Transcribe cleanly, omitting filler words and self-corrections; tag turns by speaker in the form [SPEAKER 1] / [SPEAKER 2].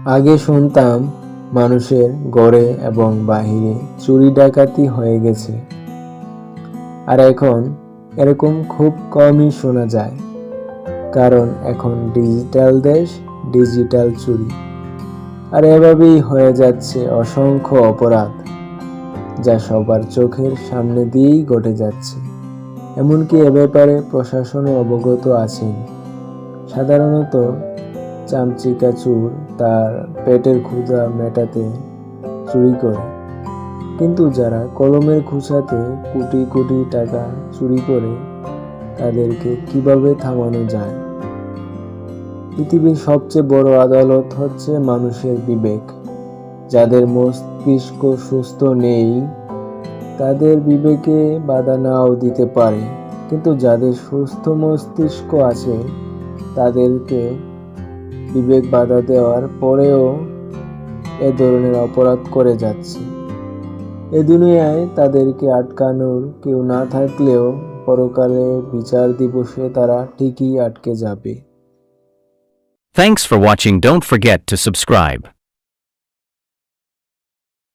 [SPEAKER 1] আগে শুনতাম মানুষের ঘরে এবং বাহিরে চুরি ডাকাতি হয়ে গেছে, আর এখন এরকম খুব কমই শোনা যায়। কারণ এখন ডিজিটাল দেশ, ডিজিটাল চুরি, আর এভাবেই হয়ে যাচ্ছে অসংখ্য অপরাধ, যা সবার চোখের সামনে দিয়েই ঘটে যাচ্ছে। এমনকি এ ব্যাপারে প্রশাসনও অবগত আছেন। সাধারণত চামচিকা চোর তার পেটের ক্ষুধা মেটাতে চুরি করে, কিন্তু যারা কলমের খোঁচাতে কোটি কোটি টাকা চুরি করে, তাদেরকে কিভাবে থামানো যায়? পৃথিবীর সবচেয়ে বড় আদালত হচ্ছে মানুষের বিবেক। যাদের মস্তিষ্ক সুস্থ নেই, তাদের বিবেকে বাধা নাও দিতে পারে, কিন্তু যাদের সুস্থ মস্তিষ্ক আছে, তাদেরকে বিবেক বাধা দেওয়ার পরেও এ ধরনের অপরাধ করে যাচ্ছে। এ দুনিয়ায় তাদেরকে আটকানোর কেউ না থাকলেও পরকালে বিচার দিবসে তারা ঠিকই আটকে যাবে।
[SPEAKER 2] Thanks for watching. Don't forget to subscribe.